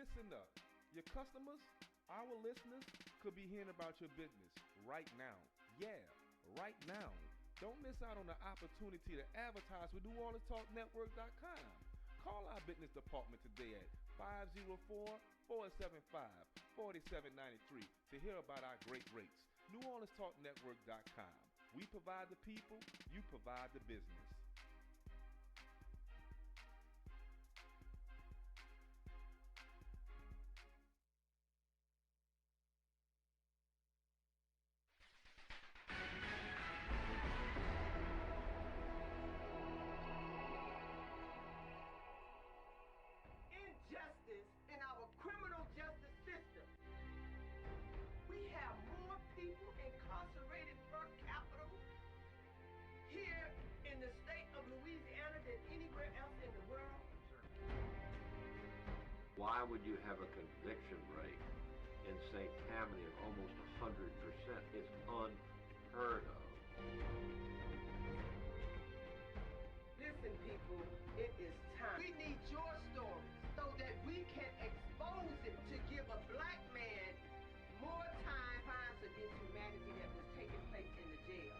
Listen up. Your customers, our listeners, could be hearing about your business right now. Yeah, right now. Don't miss out on the opportunity to advertise with NewOrleansTalkNetwork.com. Call our business department today at 504-475-4793 to hear about our great rates. NewOrleansTalkNetwork.com. We provide the people, you provide the business. Injustice in our criminal justice system. We have more people incarcerated per capita here in the state of Louisiana than anywhere else in the world. Why would you have a conviction rate in St. Tammany of almost 100%? It's unheard of. Listen, people, it is time. We need your stories so that we can expose it to give a black man more time crimes against humanity that was taking place in the jail.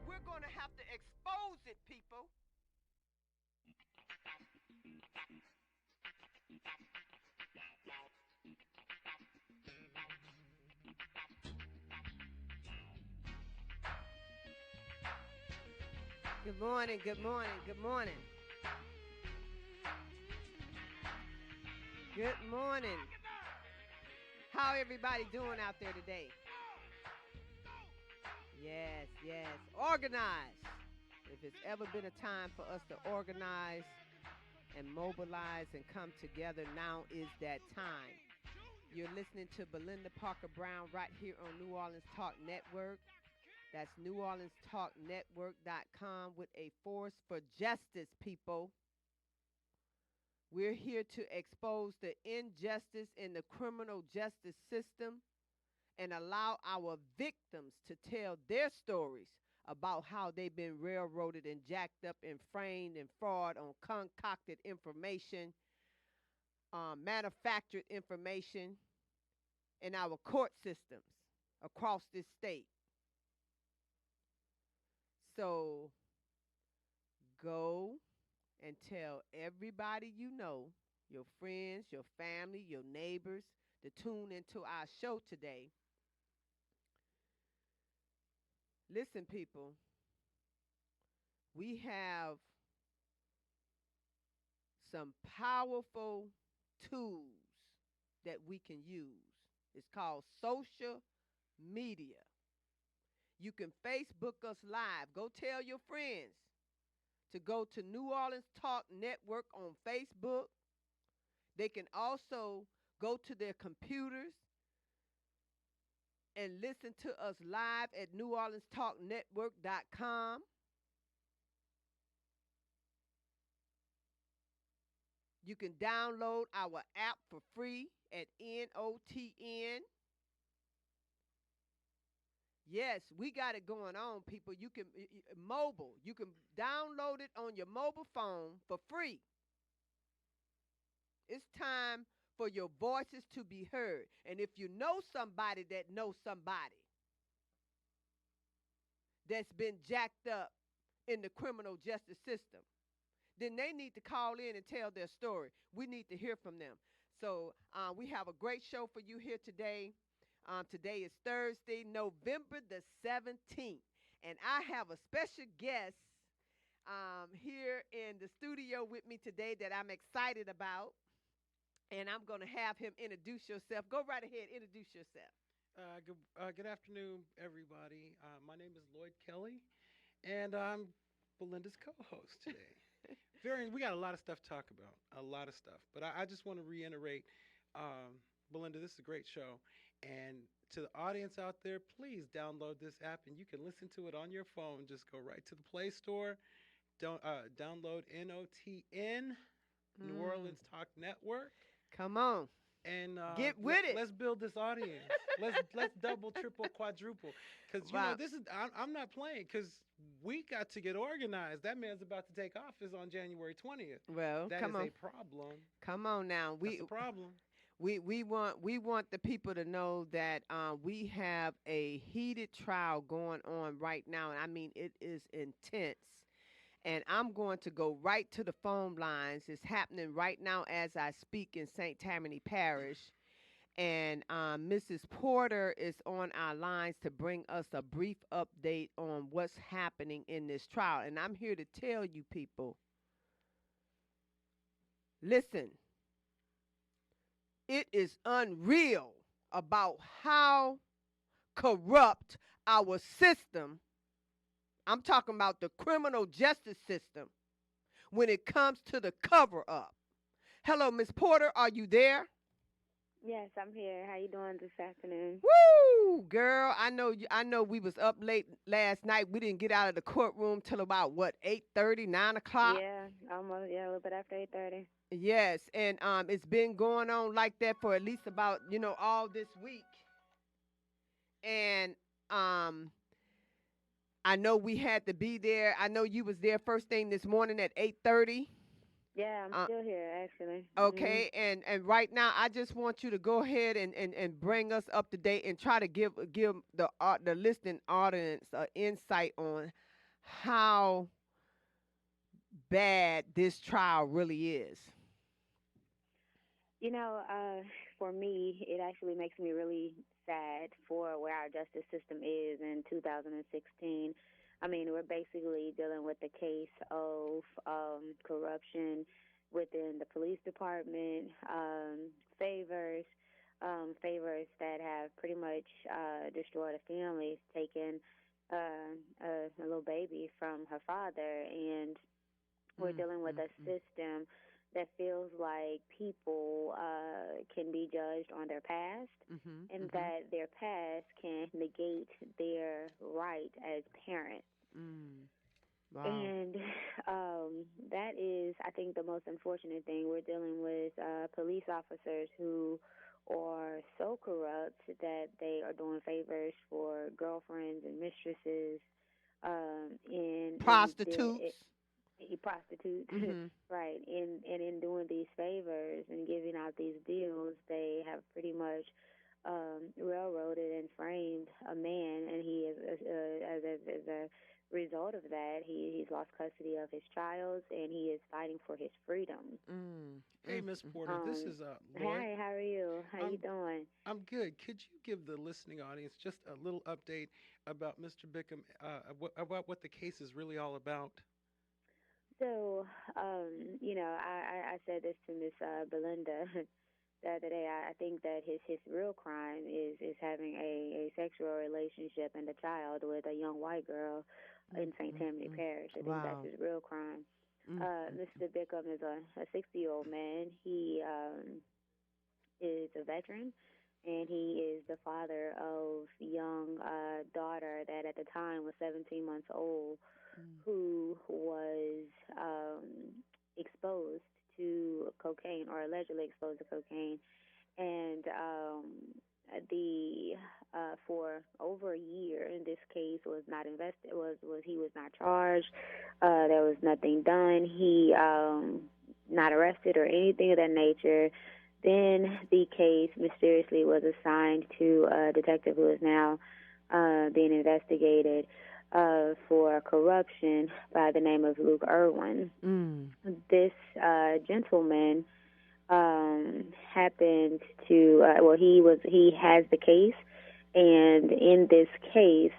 We're going to have to expose it, people. Good morning, good morning, good morning. Good morning. How everybody doing out there today? Yes, yes. Organize. If it's ever been a time for us to organize and mobilize and come together, now is that time. You're listening to Belinda Parker Brown right here on New Orleans Talk Network. That's NewOrleansTalkNetwork.com with a force for justice, people. We're here to expose the injustice in the criminal justice system and allow our victims to tell their stories about how they've been railroaded and jacked up and framed and fraud on concocted information, manufactured information in our court systems across this state. So go and tell everybody you know, your friends, your family, your neighbors, to tune into our show today. Listen, people, we have some powerful tools that we can use. It's called social media. You can Facebook us live. Go tell your friends to go to New Orleans Talk Network on Facebook. They can also go to their computers and listen to us live at NewOrleansTalkNetwork.com. You can download our app for free at NOTN. Yes, we got it going on, people. You can mobile. You can download it on your mobile phone for free. It's time for your voices to be heard. And if you know somebody that knows somebody that's been jacked up in the criminal justice system, then they need to call in and tell their story. We need to hear from them. So we have a great show for you here today. Today is Thursday, November the 17th, and I have a special guest here in the studio with me today that I'm excited about, and I'm going to have him introduce yourself. Go right ahead, introduce yourself. Good afternoon, everybody. My name is Lloyd Kelly, and I'm Belinda's co-host today. We got a lot of stuff to talk about, a lot of stuff, but I just want to reiterate, Belinda, this is a great show. And to the audience out there, please download this app and you can listen to it on your phone. Just go right to the Play Store. Download NOTN, New Orleans Talk Network. Come on. And get with it. Let's build this audience. let's double, triple, quadruple. Because, you know, this is, I'm not playing because we got to get organized. That man's about to take office on January 20th. Well, That come is on. a problem. Come on now. That's a problem. We want the people to know that we have a heated trial going on right now, and I mean it is intense. And I'm going to go right to the phone lines. It's happening right now as I speak in St. Tammany Parish. And Mrs. Porter is on our lines to bring us a brief update on what's happening in this trial. And I'm here to tell you people, listen, it is unreal about how corrupt our system, I'm talking about the criminal justice system, when it comes to the cover up. Hello, Miss Porter, are you there? Yes, I'm here. How you doing this afternoon? Woo, girl! I know. We was up late last night. We didn't get out of the courtroom till about what 8:30, 9 o'clock. Yeah, almost. Yeah, a little bit after 8:30. Yes, and it's been going on like that for at least about all this week. And I know we had to be there. I know you was there first thing this morning at 8:30. Yeah, I'm still here actually. Okay, and right now I just want you to go ahead and bring us up to date and try to give the listening audience an insight on how bad this trial really is. For me, it actually makes me really sad for where our justice system is in 2016. I mean, we're basically dealing with the case of corruption within the police department, favors that have pretty much destroyed a family, taken a little baby from her father, and we're dealing with a system that feels like people can be judged on their past, and that their past can negate their right as parents. Wow. And that is, I think, the most unfortunate thing. We're dealing with police officers who are so corrupt that they are doing favors for girlfriends and mistresses, and Prostitutes. Prostitutes, right? And in doing these favors and giving out these deals, they have pretty much railroaded and framed a man, and he is as a result of that, he's lost custody of his child, and he is fighting for his freedom. Hey, Miss Porter, this is Lloyd. Hi, how are you? How you doing? I'm good. Could you give the listening audience just a little update about Mr. Bickham, about what the case is really all about? So, I said this to Miss Belinda the other day. I think that his real crime is having a sexual relationship and a child with a young white girl in St. Tammany Parish. I think that's his real crime. Mr. Bickham is a 60-year-old man. He is a veteran, and he is the father of a young daughter that at the time was 17 months old, who was exposed to cocaine, or allegedly exposed to cocaine, and for over a year, in this case was not invested. He was not charged. There was nothing done. He not arrested or anything of that nature. Then the case mysteriously was assigned to a detective who is now being investigated for corruption by the name of Luke Irwin. This gentleman happened to he has the case, and in this case,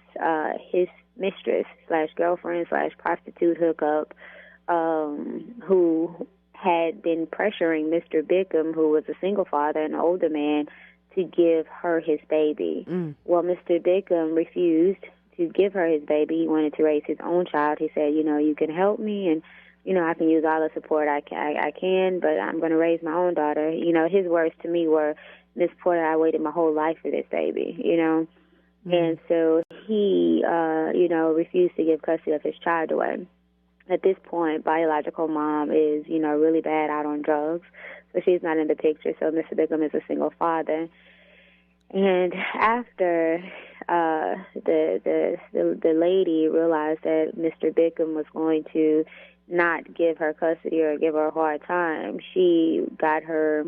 his mistress slash girlfriend slash prostitute hookup, who had been pressuring Mr. Bickham, who was a single father, an older man, to give her his baby. Well, Mr. Bickham refused to give her his baby. He wanted to raise his own child. He said, you can help me, and I can use all the support I can, but I'm going to raise my own daughter. His words to me were, Miss Porter, I waited my whole life for this baby, And so he, refused to give custody of his child away. At this point, biological mom is, really bad out on drugs, so she's not in the picture. So Mr. Bickham is a single father. And after the lady realized that Mr. Bickham was going to not give her custody or give her a hard time, she got her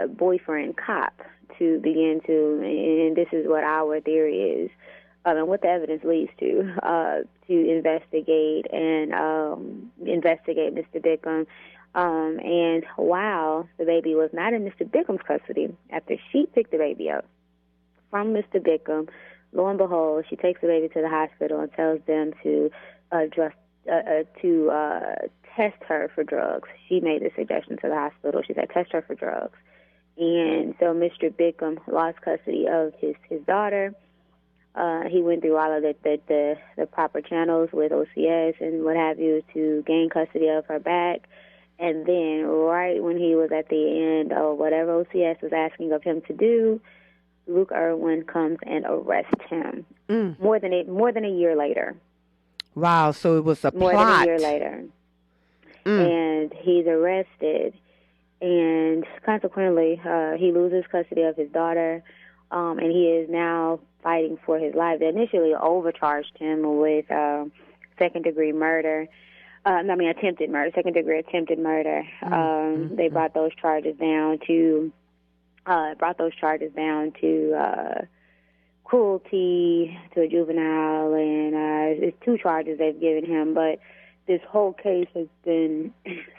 boyfriend cop to begin to, and this is what our theory is, and what the evidence leads to investigate Mr. Bickham. And while the baby was not in Mr. Bickham's custody, after she picked the baby up from Mr. Bickham, lo and behold, she takes the baby to the hospital and tells them to test her for drugs. She made the suggestion to the hospital. She said, test her for drugs. And so Mr. Bickham lost custody of his daughter. He went through all of the proper channels with OCS and what have you to gain custody of her back. And then right when he was at the end of whatever OCS was asking of him to do, Luke Irwin comes and arrests him. More than a year later. Wow, so it was a more plot. Than a year later. And he's arrested, and consequently, he loses custody of his daughter, and he is now fighting for his life. They initially overcharged him with second-degree murder. Attempted murder, second-degree attempted murder. They brought those charges down to cruelty to a juvenile, and it's 2 charges they've given him. But this whole case has been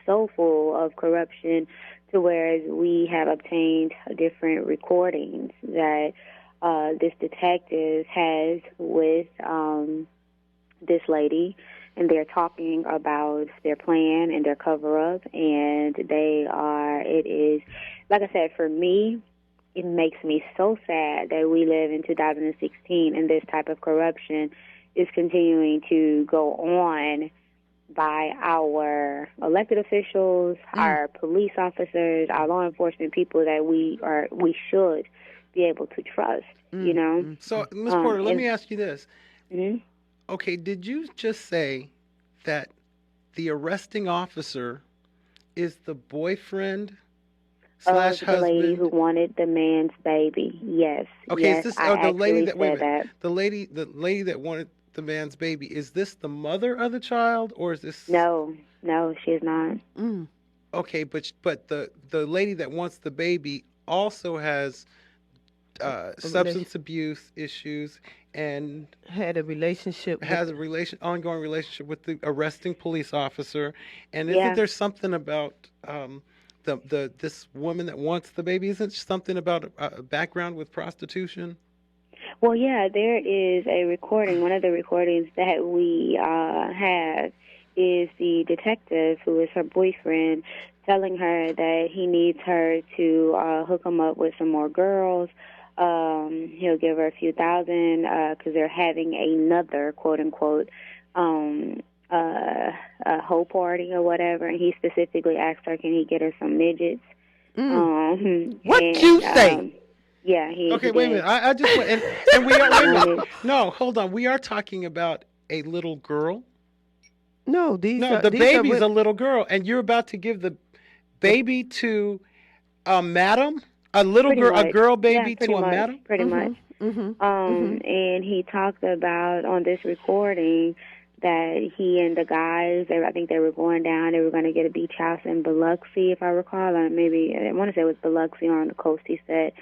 so full of corruption to whereas we have obtained different recordings that this detective has with this lady, and they're talking about their plan and their cover-up, and it is, like I said, for me, it makes me so sad that we live in 2016 and this type of corruption is continuing to go on by our elected officials, our police officers, our law enforcement people that we should be able to trust, you know? So, Ms. Porter, let me ask you this. Okay, did you just say that the arresting officer is the boyfriend slash husband? The lady who wanted the man's baby. Yes. Okay, yes, is this the lady that the lady that wanted the man's baby? Is this the mother of the child, or is this? No, she is not. Okay, but the lady that wants the baby also has substance abuse issues and had a relationship. Ongoing relationship with the arresting police officer. And isn't there something about this woman that wants the baby? Isn't something about a background with prostitution? Well, yeah, there is a recording. One of the recordings that we have is the detective, who is her boyfriend, telling her that he needs her to hook him up with some more girls. He'll give her a few thousand because they're having another, quote-unquote, a hoe party or whatever. And he specifically asked her, can he get her some midgets? What you say? Yeah. Okay, wait a minute. I just went, and we are. Wait a minute. No, hold on. We are talking about a little girl. No, the baby's a little girl, and you're about to give the baby to a madam, a little girl, a girl baby to a madam. Pretty much. And he talked about on this recording that he and the guys, I think they were going down. They were going to get a beach house in Biloxi, if I recall, or maybe I want to say it was Biloxi or on the coast. He said.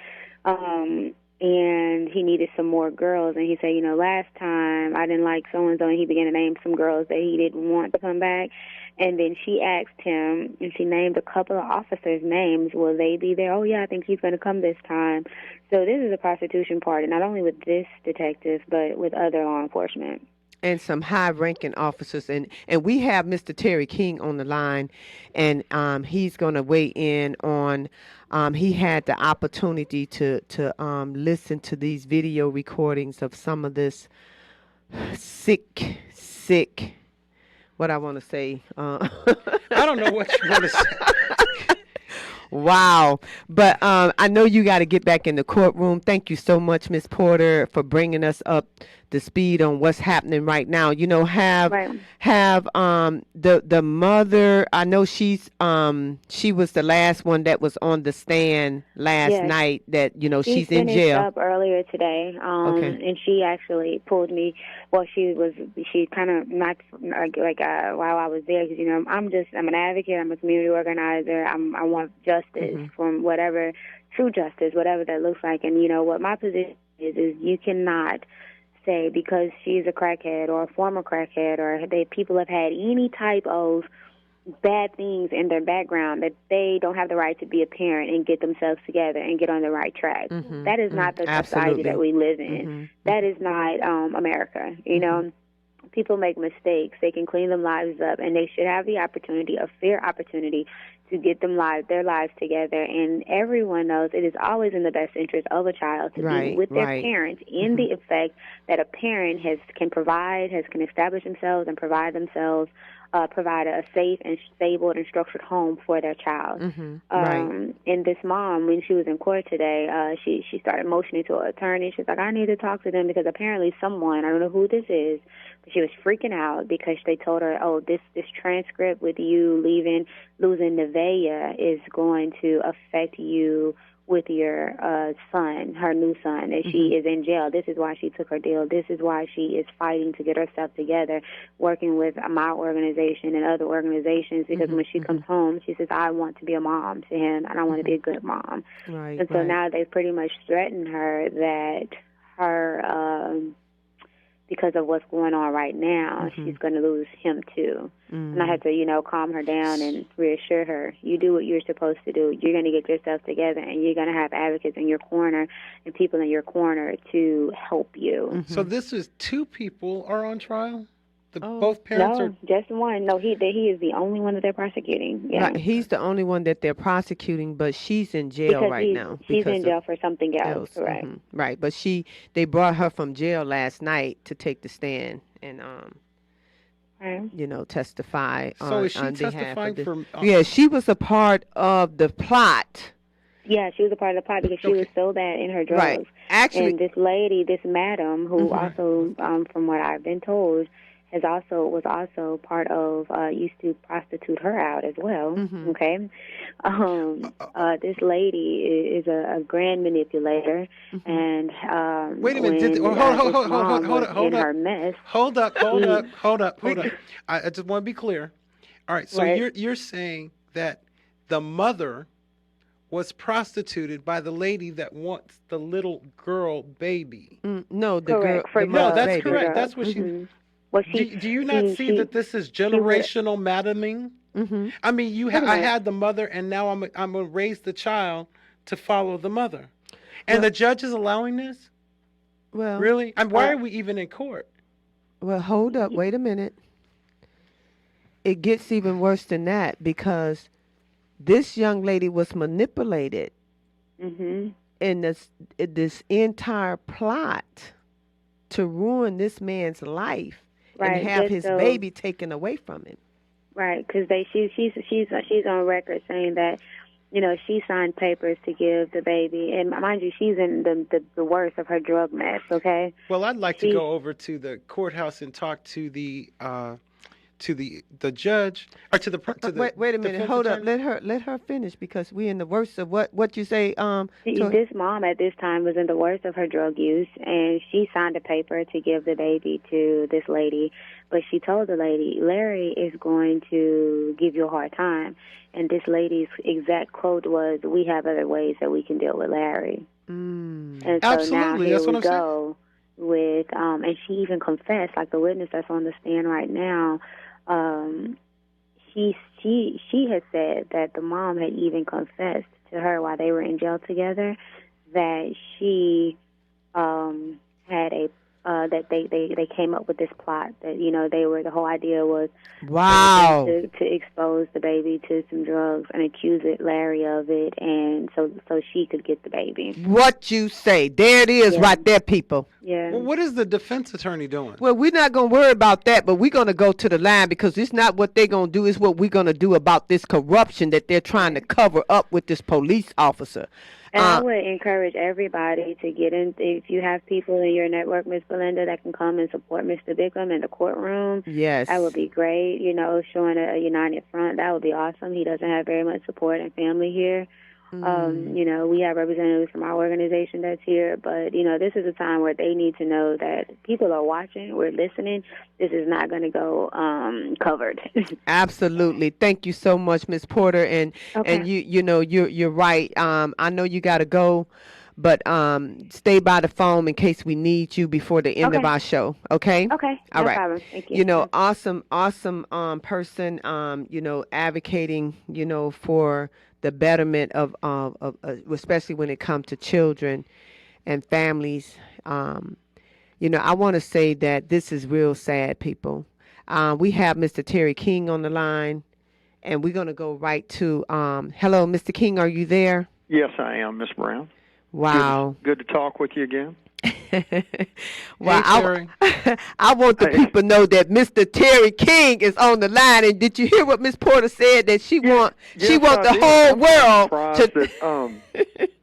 And he needed some more girls, and he said, last time I didn't like so-and-so, and he began to name some girls that he didn't want to come back. And then she asked him, and she named a couple of officers' names. Will they be there? Oh, yeah, I think he's going to come this time. So this is a prostitution party, not only with this detective, but with other law enforcement. And some high-ranking officers. And we have Mr. Terry King on the line, and he's going to weigh in on he had the opportunity to listen to these video recordings of some of this sick, what I want to say. I don't know what you want to say. Wow. But I know you got to get back in the courtroom. Thank you so much, Ms. Porter, for bringing us up the speed on what's happening right now. You know, have Right. the mother. I know she was the last one that was on the stand last Yes. night. That She she's in finished jail. up earlier today, Okay. and she actually pulled me. Well, she kind of not like while I was there, because I'm an advocate, I'm a community organizer, I want justice from whatever true justice, whatever that looks like, and what my position is you cannot say because she's a crackhead or a former crackhead or people have had any type of bad things in their background that they don't have the right to be a parent and get themselves together and get on the right track. That is not the society that we live in. That is not America. People make mistakes. They can clean their lives up, and they should have the opportunity, a fair opportunity, to get their lives together. And everyone knows it is always in the best interest of a child to be with their parents in the effect that a parent can establish themselves and provide a safe and stable and structured home for their child. And this mom, when she was in court today, she started motioning to her attorney. She's like, I need to talk to them because apparently someone, I don't know who this is, but she was freaking out because they told her, oh, this transcript with you losing Nevaeh is going to affect you with your son, her new son, that she is in jail. This is why she took her deal. This is why she is fighting to get herself together, working with my organization and other organizations, because when she comes home, she says, I want to be a mom to him, and I want to be a good mom. And so now they've pretty much threatened her that because of what's going on right now, she's going to lose him too. And I had to, calm her down and reassure her, you do what you're supposed to do. You're going to get yourself together, and you're going to have advocates in your corner and people in your corner to help you. So this is 2 people are on trial? Both parents are... No, just one. No, he is the only one that they're prosecuting. Yeah. Right, he's the only one that they're prosecuting, but she's in jail now. She's in jail for something else. Right. Right, but they brought her from jail last night to take the stand and testify. So is she on testifying for? Yeah, she was a part of the plot. Yeah, she was a part of the plot because she was so bad in her drugs. Right. Actually, and this lady, this madam, who also, from what I've been told, was also part of used to prostitute her out as well. Okay, this lady is a grand manipulator, and wait a minute, hold up. I just want to be clear. All right, so you're saying that the mother was prostituted by the lady that wants the little girl baby. No, the correct. girl. No, that's baby. correct. That's what she. Well, do you not see that this is generational madaming? I mean, I had the mother, and now I'm gonna raise the child to follow the mother, and the judge is allowing this. Well, really, why are we even in court? Well, hold up, wait a minute. It gets even worse than that because this young lady was manipulated in this entire plot to ruin this man's life. Right, and have his baby taken away from him. Right, because she's on record saying that, she signed papers to give the baby, and mind you, she's in the worst of her drug mess. Okay. Well, I'd like to go over to the courthouse and talk to the judge or to the wait a minute, hold up, let her finish because we in the worst of what you say. This mom at this time was in the worst of her drug use, and she signed a paper to give the baby to this lady, but she told the lady, Larry is going to give you a hard time, and this lady's exact quote was, we have other ways that we can deal with Larry. And so absolutely, now here that's what we I'm go with and she even confessed, like the witness that's on the stand right now. She had said that the mom had even confessed to her while they were in jail together that she had that they came up with this plot that the whole idea was to expose the baby to some drugs and accuse Larry of it, and so she could get the baby. What you say? There it is, right there, people. Yeah. Well, what is the defense attorney doing? Well, we're not gonna worry about that, but we're gonna go to the line because it's not what they're gonna do; it's what we're gonna do about this corruption that they're trying to cover up with this police officer. And I would encourage everybody to get in. If you have people in your network, Miss Belinda, that can come and support Mr. Bickham in the courtroom, yes, that would be great. You know, showing a united front, that would be awesome. He doesn't have very much support and family here. You know, we have representatives from our organization that's here, but, you know, this is a time where they need to know that people are watching, we're listening. This is not going to go covered. Absolutely. Thank you so much, Miss Porter. And you know, you're right. I know you got to go, but stay by the phone in case we need you before the end of our show. Okay? Okay. All no right. problem. Thank you. You know, awesome person, you know, advocating, you know, for the betterment of especially when it comes to children and families. You know, I want to say that this is real sad, people. We have Mr. Terry King on the line, and we're going to go right to, hello, Mr. King, are you there? Yes, I am, Miss Brown. Wow. Good to talk with you again. Well, Hey, I want the people to know that Mr. Terry King is on the line. And did you hear what Miss Porter said? That she want the whole world to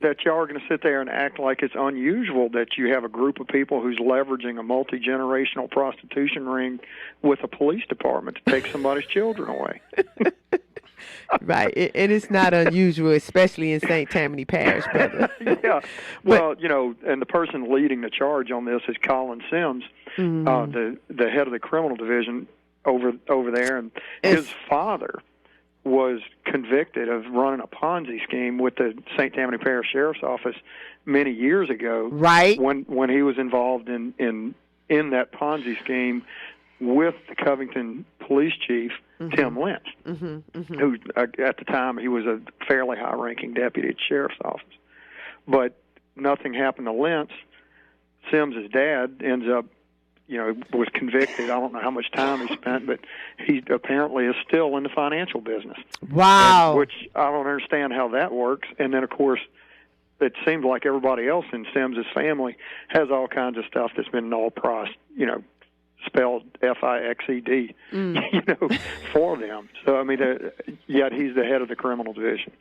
that y'all are going to sit there and act like it's unusual that you have a group of people who's leveraging a multi-generational prostitution ring with a police department to take somebody's children away. Right, and it's not unusual, especially in St. Tammany Parish, brother. Yeah, well, you know, and the person leading the charge on this is Colin Sims, the head of the criminal division over there, and his father was convicted of running a Ponzi scheme with the St. Tammany Parish Sheriff's Office many years ago. Right, when he was involved in that Ponzi scheme with the Covington police chief, Tim Lynch, who at the time he was a fairly high-ranking deputy at the sheriff's office. But nothing happened to Lynch. Sims' dad ends up, you know, was convicted. I don't know how much time he spent, but he apparently is still in the financial business. Wow. Which I don't understand how that works. And then, of course, it seems like everybody else in Sims' family has all kinds of stuff that's been you know, spelled FIXED, you know, for them. So, I mean, yet he's the head of the criminal division.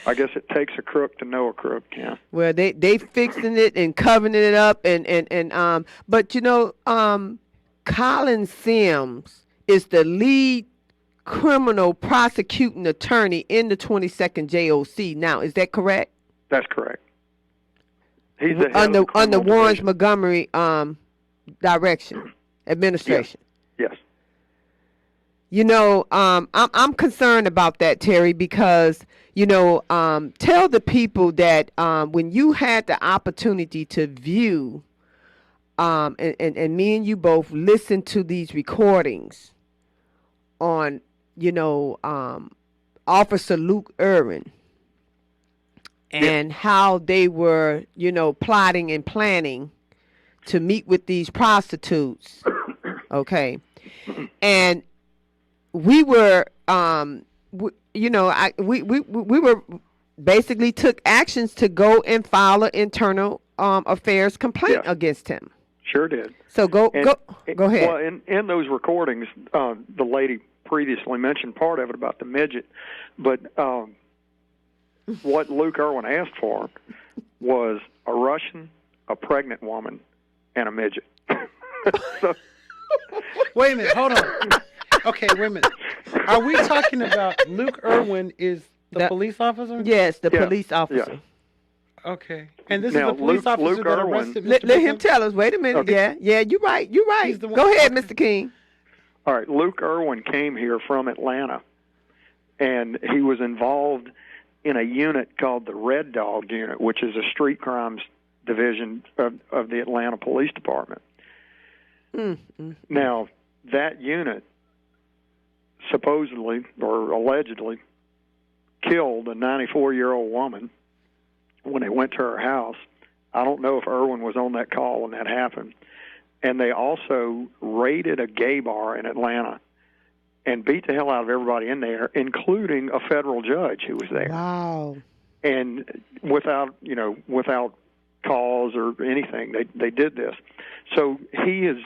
I guess it takes a crook to know a crook, yeah. Well, they fixing it and covering it up, and but you know, Colin Sims is the lead criminal prosecuting attorney in the 22nd JOC now. Is that correct? That's correct. He's the head under Warren Montgomery direction. Administration. Yes. You know, I'm concerned about that, Terry, because, you know, tell the people that when you had the opportunity to view, and me and you both listened to these recordings on, you know, Officer Luke Irwin and how they were, you know, plotting and planning to meet with these prostitutes, okay, and we were, you know, we were basically took actions to go and file an internal affairs complaint against him. Sure did. So go ahead. Well, in those recordings, the lady previously mentioned part of it about the midget, but what Luke Irwin asked for was a Russian, a pregnant woman, and a midget. So, wait a minute, hold on. Okay, wait a minute. Are we talking about Luke Irwin is the police officer? Yes, the police officer. Yeah. Okay. And this now, is the police officer Luke that Irwin, arrested Mr. Let him tell us. Wait a minute. Okay. Yeah, you're right. You're right. Go ahead, Mr. King. All right, Luke Irwin came here from Atlanta, and he was involved in a unit called the Red Dog Unit, which is a street crimes division of the Atlanta Police Department. Now, that unit supposedly or allegedly killed a 94-year-old woman when they went to her house. I don't know if Irwin was on that call when that happened. And they also raided a gay bar in Atlanta and beat the hell out of everybody in there, including a federal judge who was there. Wow. And without cause or anything, they did this. So he is,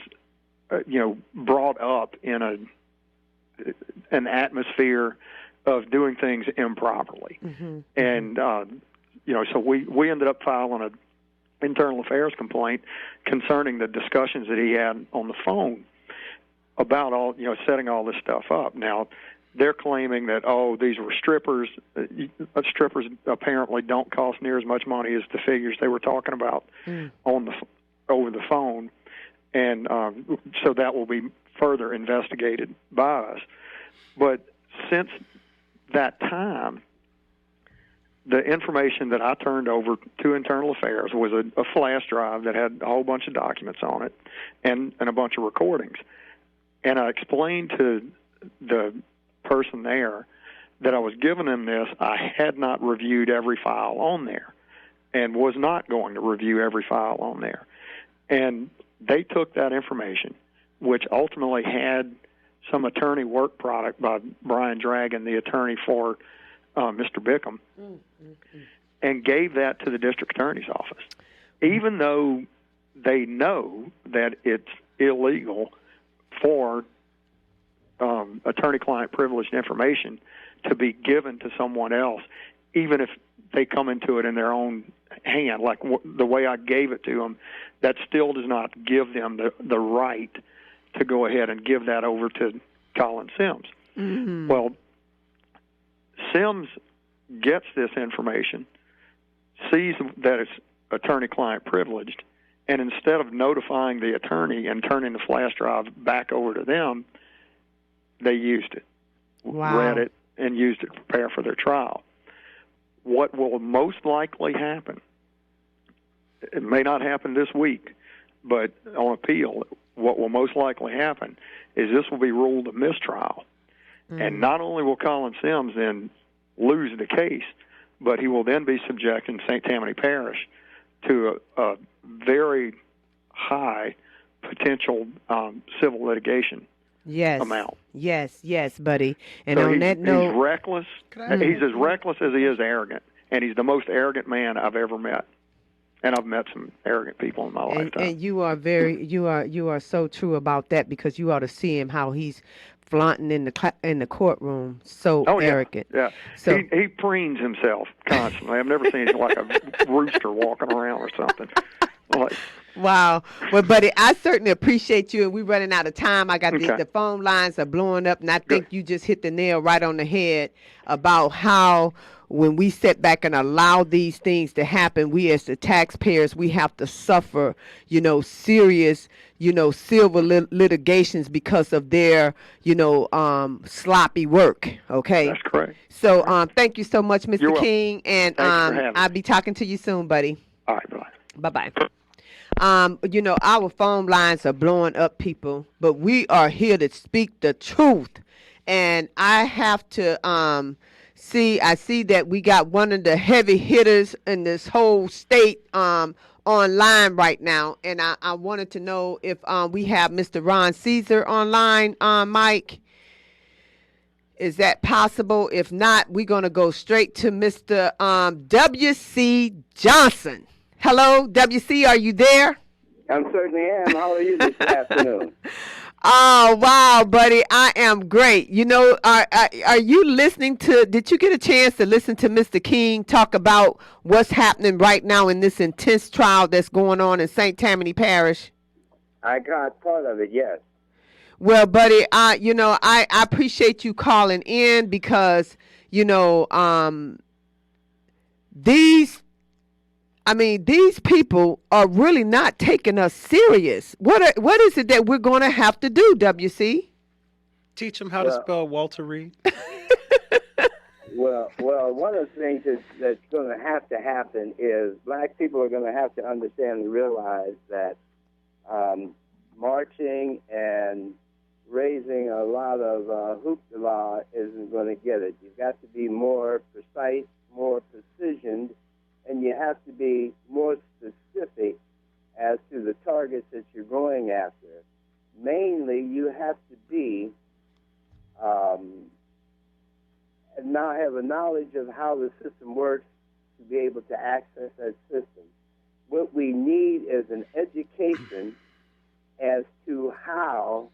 brought up in an atmosphere of doing things improperly. And, so we ended up filing an internal affairs complaint concerning the discussions that he had on the phone about all, setting all this stuff up. Now, they're claiming that, these were strippers. Strippers apparently don't cost near as much money as the figures they were talking about over the phone, and so that will be further investigated by us. But since that time, the information that I turned over to Internal Affairs was a flash drive that had a whole bunch of documents on it and a bunch of recordings. And I explained to the person there that I was giving them this. I had not reviewed every file on there and was not going to review every file on there. And they took that information, which ultimately had some attorney work product by Brian Dragon, the attorney for Mr. Bickham, and gave that to the district attorney's office, even though they know that it's illegal for attorney-client privileged information to be given to someone else, even if they come into it in their own hand, like the way I gave it to them. That still does not give them the right to go ahead and give that over to Colin Sims. Mm-hmm. Well, Sims gets this information, sees that it's attorney-client privileged, and instead of notifying the attorney and turning the flash drive back over to them, they used it, read it, and used it to prepare for their trial. What will most likely happen, it may not happen this week, but on appeal, what will most likely happen is this will be ruled a mistrial. Mm. And not only will Colin Sims then lose the case, but he will then be subjected in St. Tammany Parish to a very high potential civil litigation amount. Yes, buddy. And so on that note, he's reckless. He's as reckless as he is arrogant, and he's the most arrogant man I've ever met. And I've met some arrogant people in my lifetime. And you are so true about that, because you ought to see him how he's flaunting in the courtroom, so arrogant. Yeah. So he preens himself constantly. I've never seen him like a rooster walking around or something. Wow. Well, buddy, I certainly appreciate you, and we're running out of time. I got the phone lines are blowing up, and I think you just hit the nail right on the head about how when we sit back and allow these things to happen, we as the taxpayers, we have to suffer, serious, civil litigations because of their, sloppy work. Okay. That's correct. So, thank you so much, Mr. King, and I'll be talking to you soon, buddy. All right, bye. Bye-bye. Our phone lines are blowing up, people, but we are here to speak the truth. And I have to I see that we got one of the heavy hitters in this whole state online right now. And I wanted to know if we have Mr. Ron Caesar online, Mike. Is that possible? If not, we're going to go straight to Mr. W.C. Johnson. Hello, W.C., are you there? I certainly am. How are you this afternoon? Oh, wow, buddy. I am great. Are you listening did you get a chance to listen to Mr. King talk about what's happening right now in this intense trial that's going on in St. Tammany Parish? I got part of it, yes. Well, buddy, I appreciate you calling in because, these people are really not taking us serious. What is it that we're going to have to do, W.C.? Teach them how to spell Walter Reed. Well, one of the things that's going to happen is black people are going to have to understand and realize that marching and raising a lot of hoopla isn't going to get it. You've got to be more precise, more precisioned, and you have to be more specific as to the targets that you're going after. Mainly, you have to be now have a knowledge of how the system works to be able to access that system. What we need is an education as to how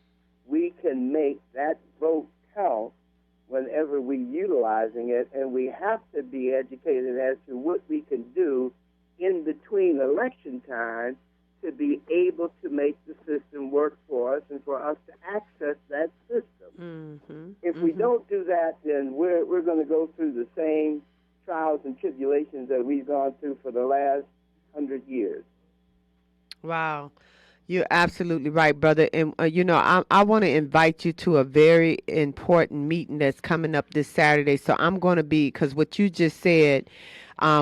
we can make that vote count whenever we're utilizing it, and we have to be educated as to what we can do in between election time to be able to make the system work for us and for us to access that system. If we don't do that, then we're going to go through the same trials and tribulations that we've gone through for the last 100 years. Wow. You're absolutely right, brother. And, I want to invite you to a very important meeting that's coming up this Saturday. So I'm going to because what you just said,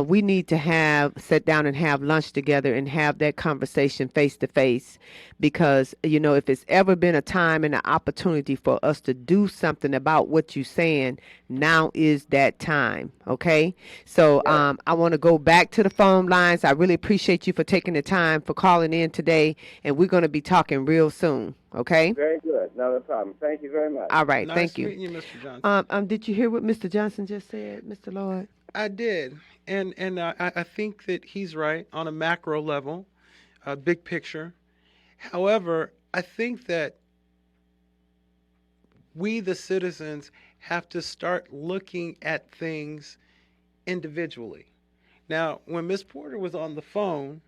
we need to sit down and have lunch together and have that conversation face to face. Because, if it's ever been a time and an opportunity for us to do something about what you're saying, now is that time. Okay. So I want to go back to the phone lines. I really appreciate you for taking the time for calling in today. And we're going to be talking real soon. Okay. Very good. Not a problem. Thank you very much. All right. Nice Thank you. meeting you, Mr. Johnson. Did you hear what Mr. Johnson just said, Mr. Lloyd? I did. And I think that he's right on a macro level, big picture. However, I think that we, the citizens, have to start looking at things individually. Now, when Ms. Porter was on the phone,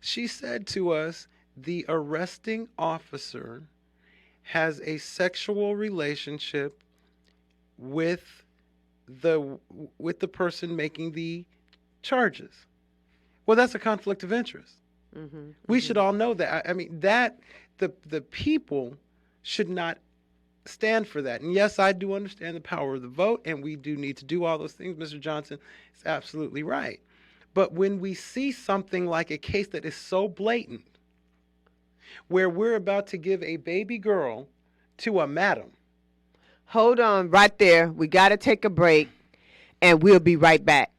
she said to us, the arresting officer has a sexual relationship with the person making the charges. Well, that's a conflict of interest. We should all know that. I mean, that the people should not stand for that. And yes, I do understand the power of the vote, and we do need to do all those things. Mr. Johnson is absolutely right. But when we see something like a case that is so blatant, where we're about to give a baby girl to a madam. Hold on right there. We got to take a break, and we'll be right back.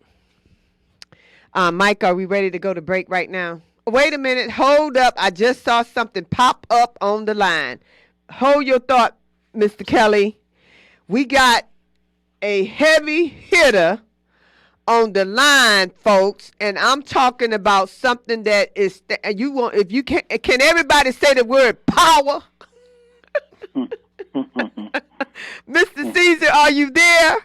Mike, are we ready to go to break right now? Wait a minute. Hold up. I just saw something pop up on the line. Hold your thought, Mr. Kelly. We got a heavy hitter on the line, folks, and I'm talking about something that is can everybody say the word power? Mr. Caesar, are you there?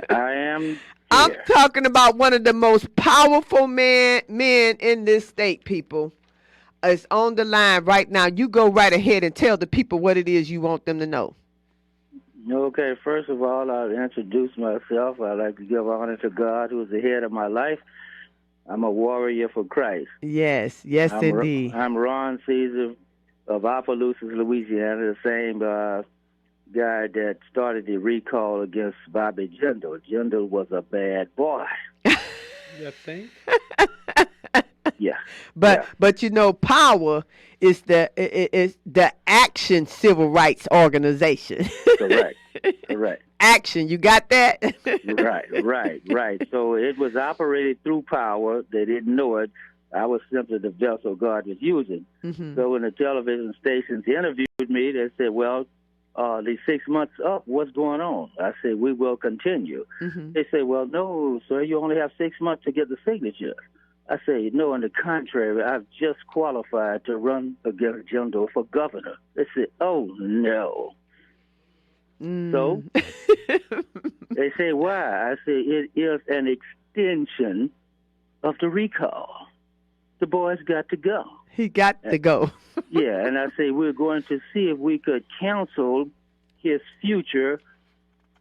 I am here. I'm talking about one of the most powerful men in this state, people. It's on the line right now. You go right ahead and tell the people what it is you want them to know. Okay, first of all, I'll introduce myself. I'd like to give honor to God, who is the head of my life. I'm a warrior for Christ. Yes, indeed. I'm Ron Caesar of Opelousas, Louisiana, the same guy that started the recall against Bobby Jindal. Jindal was a bad boy. You think? Yeah. But power is the Action Civil Rights Organization. Correct. Action, you got that? Right. So it was operated through power. They didn't know it. I was simply the vessel God was using. So when the television stations interviewed me, they said, well, the 6 months up, what's going on? I said, we will continue. They said, well, no, sir, you only have 6 months to get the signature. I say, no, on the contrary, I've just qualified to run against Jindal for governor. They said, oh, no. So they say, why? I say, it is an extension of the recall. The boy's got to go. He got to go. Yeah, and I say, we're going to see if we could counsel his future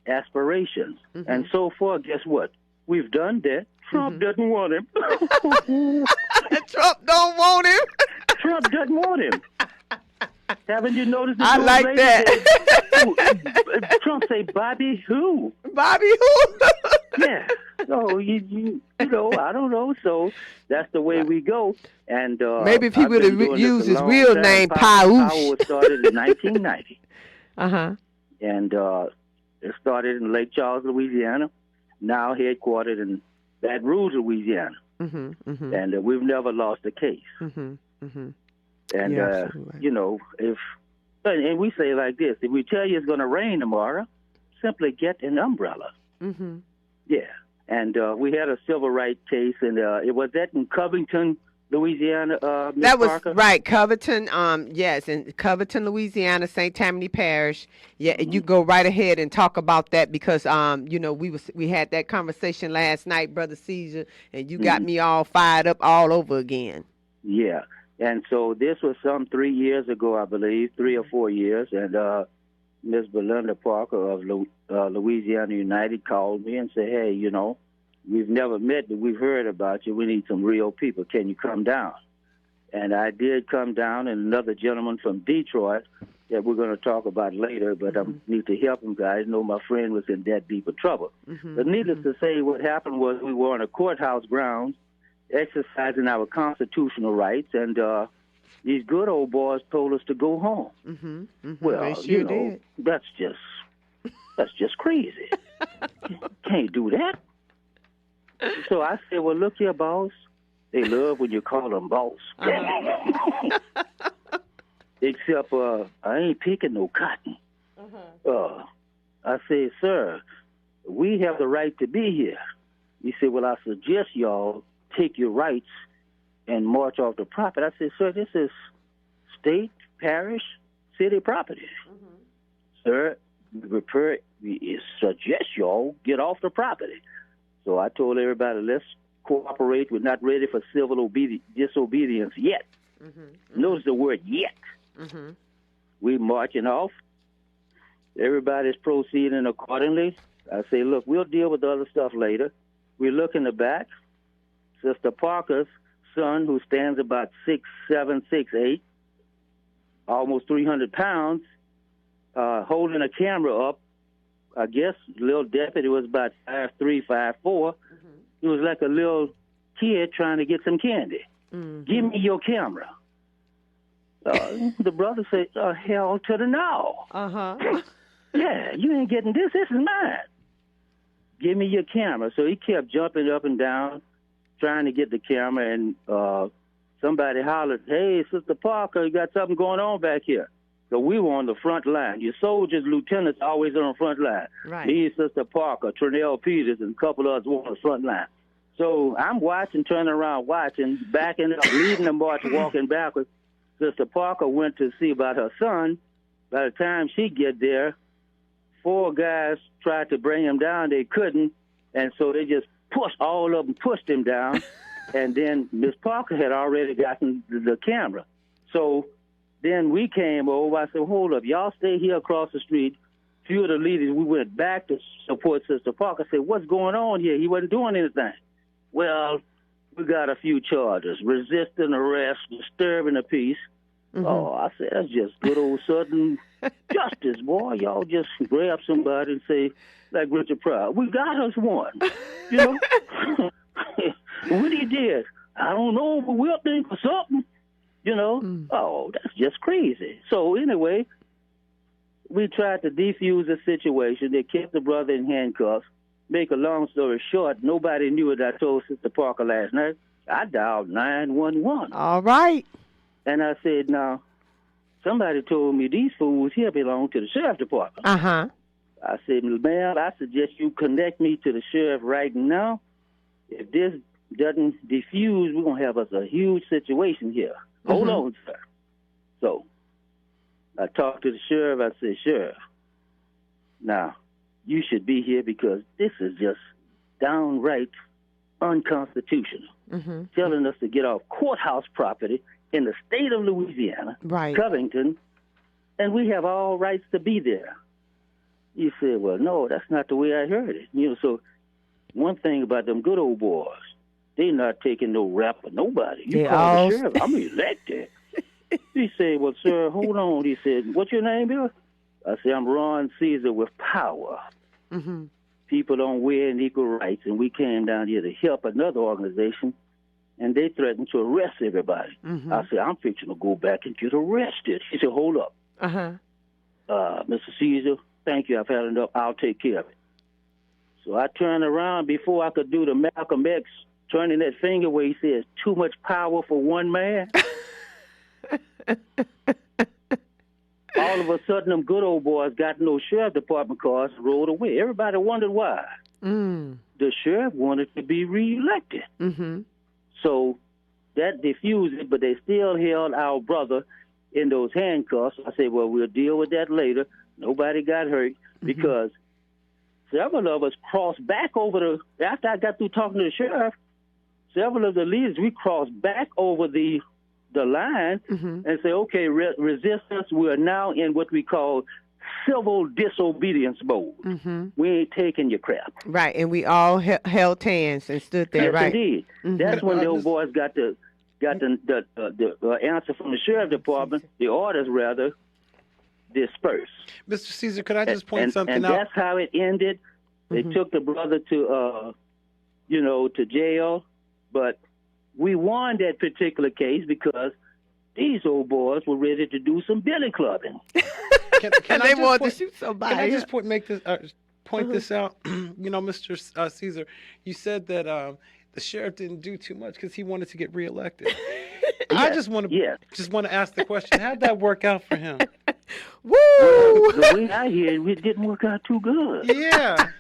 aspirations. And so far, guess what? We've done that. Trump doesn't want him. Trump don't want him. Trump doesn't want him. Haven't you noticed? I like that. Trump say, Bobby who? Bobby who? Yeah. So you know, I don't know. So that's the way we go. And maybe if he would have used his real name, Power was started in 1990. And it started in Lake Charles, Louisiana. Now headquartered in Baton Rouge, Louisiana. And we've never lost a case. And, you know, and we say like this, if we tell you it's going to rain tomorrow, simply get an umbrella. Yeah. And we had a civil rights case, and it was that in Covington, Louisiana, Ms. That was Parker? right, Covington. Yes, in Covington, Louisiana, St. Tammany Parish. Yeah, you go right ahead and talk about that because we had that conversation last night, Brother Caesar, and you got me all fired up all over again. Yeah, and so this was some 3 years ago, I believe, 3 or 4 years, and Ms. Belinda Parker of Louisiana United called me and said, hey, we've never met, but we've heard about you. We need some real people. Can you come down? And I did come down, and another gentleman from Detroit that we're going to talk about later, but I need to help him, guys. I know my friend was in that deep of trouble. But needless to say, what happened was we were on a courthouse grounds exercising our constitutional rights, and these good old boys told us to go home. Well, they sure did. that's just crazy. Can't do that. So I said, well, look here, boss. They love when you call them boss. Except I ain't picking no cotton. I said, sir, we have the right to be here. He said, well, I suggest y'all take your rights and march off the property. I said, sir, this is state, parish, city property. Sir, we suggest y'all get off the property. So I told everybody, let's cooperate. We're not ready for civil disobedience yet. Notice the word yet. We marching off. Everybody's proceeding accordingly. I say, look, we'll deal with the other stuff later. We look in the back. Sister Parker's son, who stands about 6'7", 6'8", almost 300 pounds, holding a camera up. I guess little deputy was about 5'3", 5'4". He was like a little kid trying to get some candy. Give me your camera. The brother said, hell to the no. Yeah, you ain't getting this. This is mine. Give me your camera. So he kept jumping up and down, trying to get the camera, and somebody hollered, hey, Sister Parker, you got something going on back here. So we were on the front line. Your soldiers, lieutenants, always on the front line. Right. Me, Sister Parker, Trinell Peters, and a couple of us were on the front line. So I'm watching, turning around, watching, backing up, leading the march, walking backwards. Sister Parker went to see about her son. By the time she get there, 4 guys tried to bring him down. They couldn't, and so they just all of them pushed him down. And then Miss Parker had already gotten the camera. So then we came over. I said, hold up, y'all stay here across the street. A few of the leaders, we went back to support Sister Parker. I said, what's going on here? He wasn't doing anything. Well, we got a few charges: resisting arrest, disturbing the peace. Oh, I said, that's just good old Southern justice, boy. Y'all just grab somebody and say, like Richard Pryor, we got us one. What he did, I don't know, but we'll think for something. Oh, that's just crazy. So anyway, we tried to defuse the situation. They kept the brother in handcuffs. Make a long story short, nobody knew what I told Sister Parker last night. I dialed 911. All right. And I said, now, somebody told me these fools here belong to the sheriff's department. I said, ma'am, I suggest you connect me to the sheriff right now. If this doesn't defuse, we're going to have us a huge situation here. Hold on, sir. So I talked to the sheriff. I said, Sheriff, now, you should be here because this is just downright unconstitutional. Telling us to get off courthouse property in the state of Louisiana, Covington, and we have all rights to be there. You said, well, no, that's not the way I heard it. So one thing about them good old boys, they not taking no rap for nobody. You call the sheriff, I'm elected. He said, well, sir, hold on. He said, what's your name, Bill? I said, I'm Ron Caesar with power. People don't wear equal rights, and we came down here to help another organization, and they threatened to arrest everybody. I said, I'm fixing to go back and get arrested. He said, hold up. Mr. Caesar, thank you. I've had enough. I'll take care of it. So I turned around before I could do the Malcolm X, turning that finger where he says, too much power for one man. All of a sudden, them good old boys got no sheriff department cars and rolled away. Everybody wondered why. The sheriff wanted to be reelected. So that diffused it, but they still held our brother in those handcuffs. I said, well, we'll deal with that later. Nobody got hurt because several of us crossed back over after I got through talking to the sheriff, several of the leaders, we crossed back over the line and say, okay, resistance, we're now in what we call civil disobedience mode. We ain't taking your crap. Right, and we all held hands and stood there, yes, right? Indeed. That's when the old boys got the answer from the sheriff department, the orders rather, dispersed. Mr. Caesar, could I just point something and out? That's how it ended. They took the brother to to jail, but we won that particular case because these old boys were ready to do some billy clubbing. Can they wanted to shoot somebody. Can I just point this out? Mr. Caesar, you said that the sheriff didn't do too much because he wanted to get reelected. I just want to ask the question: how'd that work out for him? Woo! The way I hear it didn't work out too good. Yeah.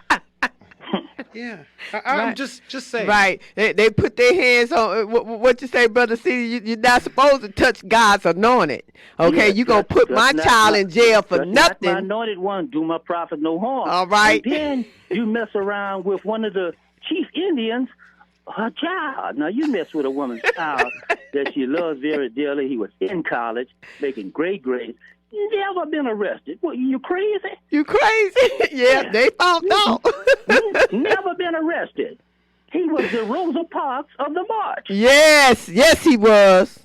Yeah, I'm just saying. Right, they put their hands on what you say, Brother C. You're not supposed to touch God's anointed. Okay, you gonna put my child in jail for nothing. My anointed one, do my prophet no harm. All right. And then you mess around with one of the chief Indians, her child. Now you mess with a woman's child that she loves very dearly. He was in college, making great grades. Never been arrested. What, you crazy? You crazy? Yeah, they found out. Never been arrested. He was the Rosa Parks of the march. Yes, he was.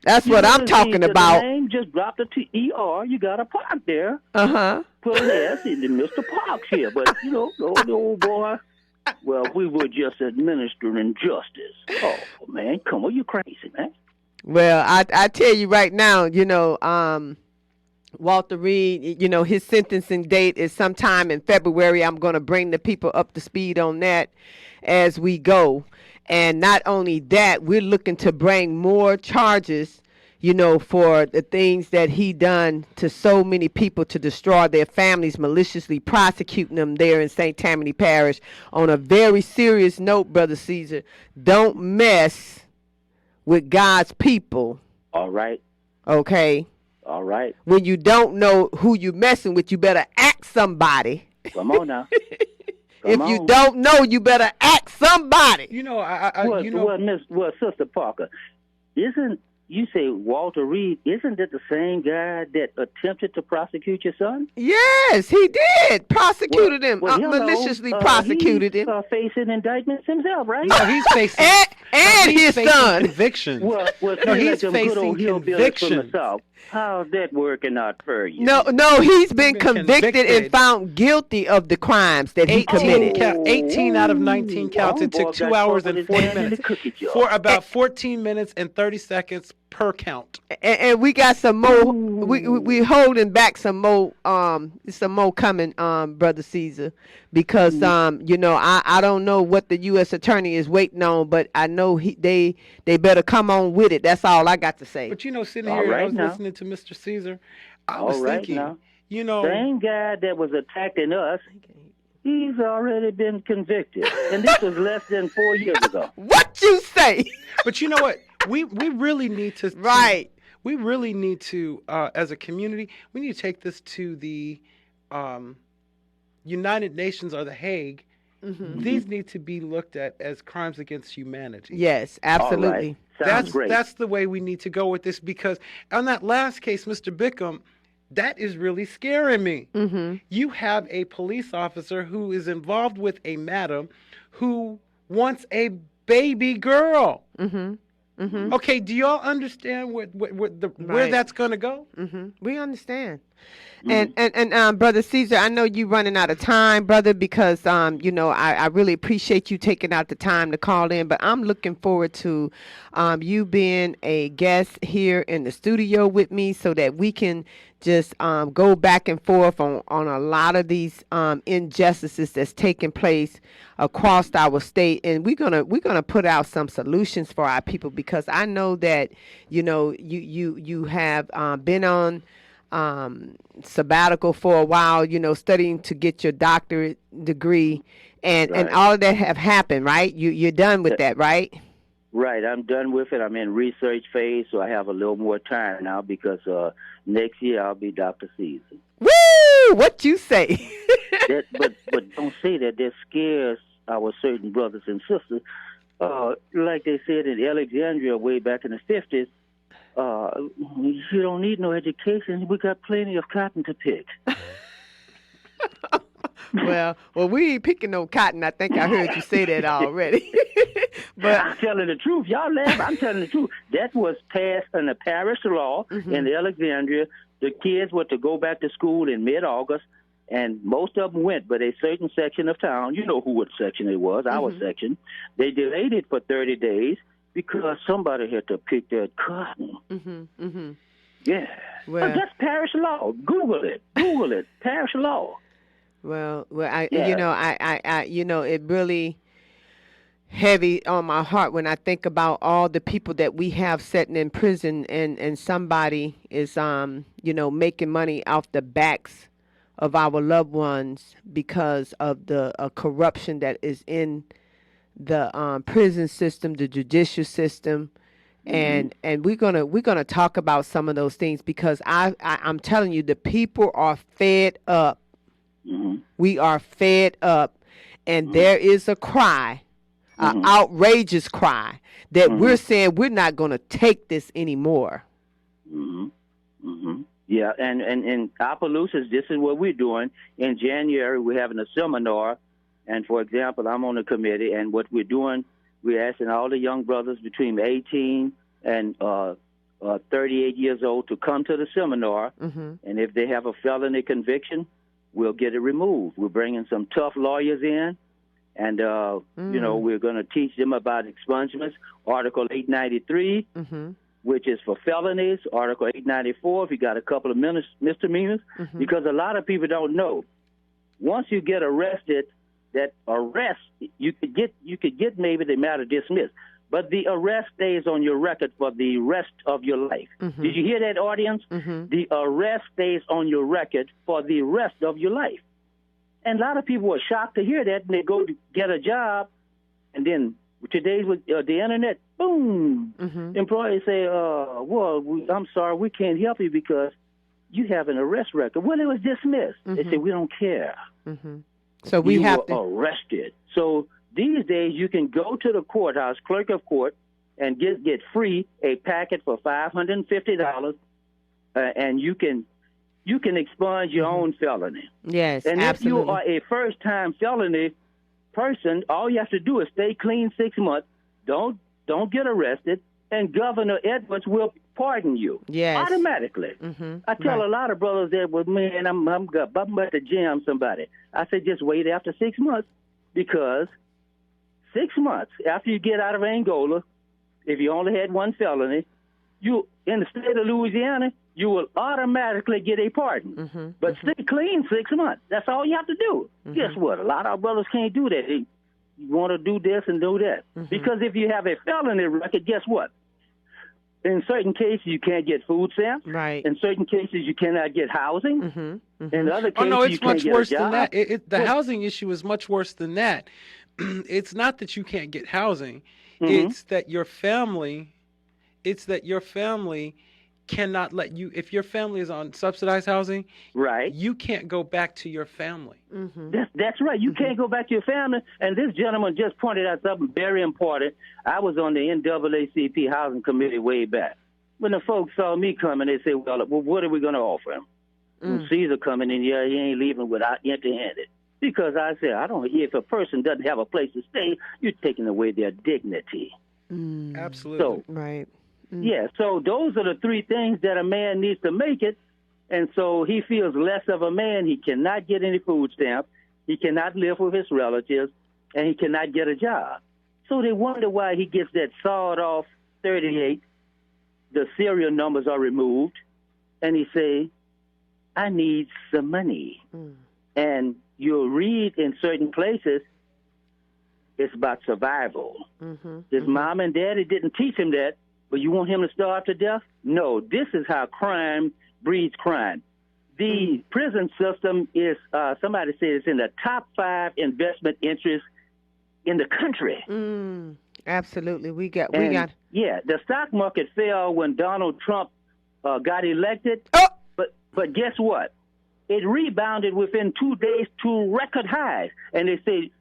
That's what I'm talking about. The name, just drop the T-E-R. You got a park there. Put an S in Mr. Parks here. But, the old boy, well, we were just administering justice. Oh, man, come on, you crazy, man. Well, I tell you right now, Walter Reed, his sentencing date is sometime in February. I'm going to bring the people up to speed on that as we go. And not only that, we're looking to bring more charges, for the things that he done to so many people to destroy their families, maliciously prosecuting them there in St. Tammany Parish. On a very serious note, Brother Caesar, don't mess with God's people. All right. Okay. All right. When you don't know who you messing with, you better ask somebody. Come on now. If you don't know, you better ask somebody. Sister Parker, isn't you say Walter Reed? Isn't that the same guy that attempted to prosecute your son? Yes, he did. Prosecuted him. Maliciously prosecuted him. He's facing indictments himself, right? No, he's facing and his son. Conviction. Well, he's facing conviction. How's that working out for you? No, he's been convicted and found guilty of the crimes that he committed. 18 out of 19 counts. It took 2 hours and 40 minutes. For about 14 minutes and 30 seconds per count. And we got some more. We holding back some more coming, Brother Caesar, because I don't know what the U.S. attorney is waiting on, but I know they better come on with it. That's all I got to say. But sitting here, I was listening to Mr. Caesar. I was thinking, same guy that was attacking us, he's already been convicted, and this was less than 4 years ago. What you say? But you know what? We really need to we really need to as a community, we need to take this to the United Nations or the Hague. These need to be looked at as crimes against humanity. Yes, absolutely. Sounds great. That's the way we need to go with this, because on that last case, Mr. Bickham, that is really scaring me. You have a police officer who is involved with a madam who wants a baby girl. Okay, do y'all understand where that's going to go? We understand. And Brother Caesar, I know you running out of time, brother, because I really appreciate you taking out the time to call in, but I'm looking forward to you being a guest here in the studio with me so that we can just go back and forth on a lot of these injustices that's taking place across our state, and we're gonna put out some solutions for our people, because I know that you have been on sabbatical for a while, studying to get your doctorate degree, and all of that have happened, right? You're done with that, right? Right, I'm done with it. I'm in research phase, so I have a little more time now because next year I'll be Dr. Caesar. Woo! What you say? But don't say that. That scares our certain brothers and sisters. Like they said in Alexandria way back in the 50s, you don't need no education. We got plenty of cotton to pick. well, we ain't picking no cotton. I think I heard you say that already. But I'm telling the truth. Y'all laugh. I'm telling the truth. That was passed in the parish law in Alexandria. The kids were to go back to school in mid-August, and most of them went, but a certain section of town, you know what section it was, our section, they delayed it for 30 days because somebody had to pick that cotton. Yeah. Well, but that's parish law. Google it. Parish law. Well, it really heavy on my heart when I think about all the people that we have sitting in prison, and somebody is making money off the backs of our loved ones because of the corruption that is in the prison system, the judicial system. And we're gonna talk about some of those things because I'm telling you, the people are fed up. We are fed up, and there is a cry, an outrageous cry that we're saying we're not going to take this anymore. Yeah, and in Opelousas, this is what we're doing. In January, we're having a seminar, and for example, I'm on the committee, and what we're doing, we're asking all the young brothers between 18 and 38 years old to come to the seminar, and if they have a felony conviction, we'll get it removed. We're bringing some tough lawyers in, and, we're going to teach them about expungements. Article 893, which is for felonies. Article 894, if you got a couple of misdemeanors. Because a lot of people don't know. Once you get arrested, that arrest, you could get maybe the matter dismissed. But the arrest stays on your record for the rest of your life. Did you hear that, audience? The arrest stays on your record for the rest of your life. And a lot of people are shocked to hear that, and they go to get a job, and then today's with the internet, boom, employers say, I'm sorry, we can't help you because you have an arrest record. Well, it was dismissed. They say, we don't care. So we have to arrested. So these days, you can go to the courthouse, clerk of court, and get free a packet for $550, and you can expunge your own felony. Yes, and absolutely. if you are a first-time felony person, all you have to do is stay clean 6 months. Don't get arrested, and Governor Edwards will pardon you automatically. I tell a lot of brothers that, well, man, I'm about to jam somebody. I say just wait after 6 months because 6 months after you get out of Angola, if you only had one felony, you in the state of Louisiana, you will automatically get a pardon. But stay clean 6 months. That's all you have to do. Guess what? A lot of our brothers can't do that. They want to do this and do that. Because if you have a felony record, guess what? In certain cases, you can't get food stamps. Right. In certain cases, you cannot get housing. In other cases, no, it's you can't much get worse a job. than that. The housing issue is much worse than that. It's not that you can't get housing. It's that your family cannot let you, if your family is on subsidized housing, right, you can't go back to your family. That's right. You can't go back to your family. And this gentleman just pointed out something very important. I was on the NAACP Housing Committee way back. When the folks saw me coming, they said, well, what are we going to offer him? When Caesar coming in here, he ain't leaving without empty-handed. Because I said, if a person doesn't have a place to stay, you're taking away their dignity. Absolutely. So, right. Yeah, so those are the three things that a man needs to make it. And so he feels less of a man. He cannot get any food stamps. He cannot live with his relatives. And he cannot get a job. So they wonder why he gets that sawed-off 38. The serial numbers are removed. And he say, I need some money. And you'll read in certain places, it's about survival. His mom and daddy didn't teach him that. But you want him to starve to death? No, this is how crime breeds crime. The prison system is, somebody said it's in the top 5 investment interests in the country. Absolutely. We got. Yeah, the stock market fell when Donald Trump got elected. Oh! But guess what? It rebounded within 2 days to record highs. And they say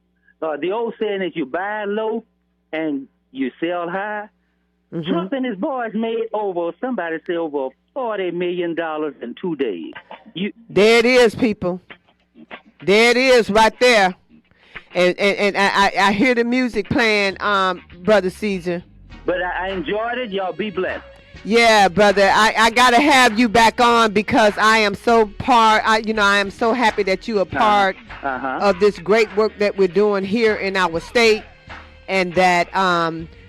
the old saying is you buy low and you sell high. Mm-hmm. Trump and his boys made over $40 million in 2 days. There it is, people. There it is right there. And I hear the music playing, Brother Caesar. But I enjoyed it. Y'all be blessed. Yeah, brother. I gotta have you back on because I am so I am so happy that you are part of this great work that we're doing here in our state, and that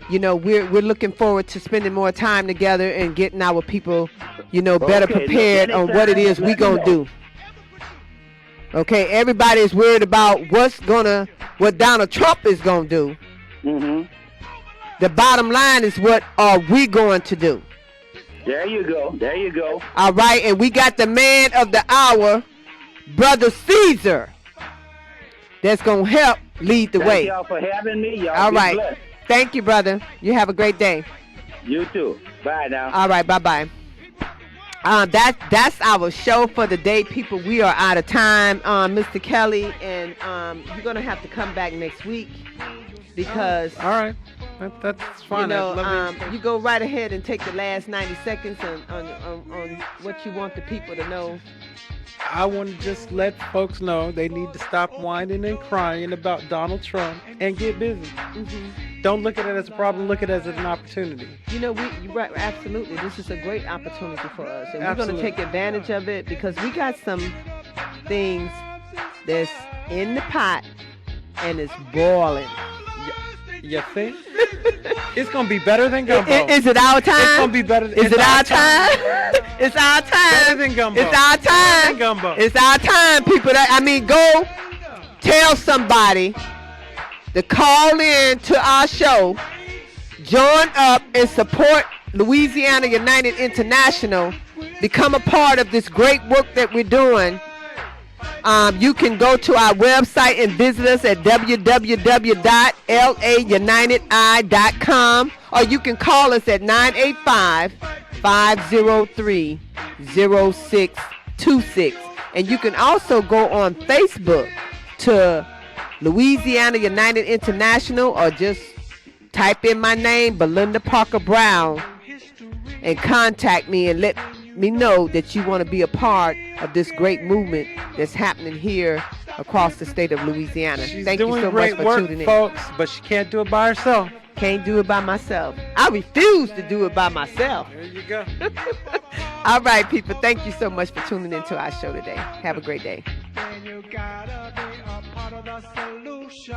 we're looking forward to spending more time together and getting our people, better prepared on what it is we gonna do. Okay, everybody is worried about what Donald Trump is gonna do. Mm-hmm. The bottom line is, what are we going to do? There you go. All right, and we got the man of the hour, Brother Caesar, that's gonna help lead the way. Thank y'all for having me. Y'all all be right. blessed. Thank you, brother. You have a great day. You too. Bye now. All right, bye-bye. That's our show for the day, people. We are out of time, Mr. Kelly, and you're gonna have to come back next week because. All right, that's fine. You go right ahead and take the last 90 seconds on what you want the people to know. I want to just let folks know they need to stop whining and crying about Donald Trump and get busy. Mm-hmm. Don't look at it as a problem. Look at it as an opportunity. You're right, absolutely. This is a great opportunity for us. And we're going to take advantage of it because we got some things that's in the pot and it's boiling. You think? It's going to be better than gumbo. Is it our time? It's going to be better than Is it our time? It's our time. Better than gumbo. It's our time. Better than gumbo. It's our time, people. Go tell somebody to call in to our show, join up and support Louisiana United International, become a part of this great work that we're doing. You can go to our website and visit us at www.launitedi.com, or you can call us at 985-503-0626. And you can also go on Facebook to Louisiana United International, or just type in my name, Belinda Parker Brown, and contact me and let me know that you want to be a part of this great movement that's happening here across the state of Louisiana. Thank you so much for tuning in, folks, but she can't do it by herself. Can't do it by myself. I refuse to do it by myself. There you go. All right, people. Thank you so much for tuning into our show today. Have a great day. And you gotta be a part of the solution.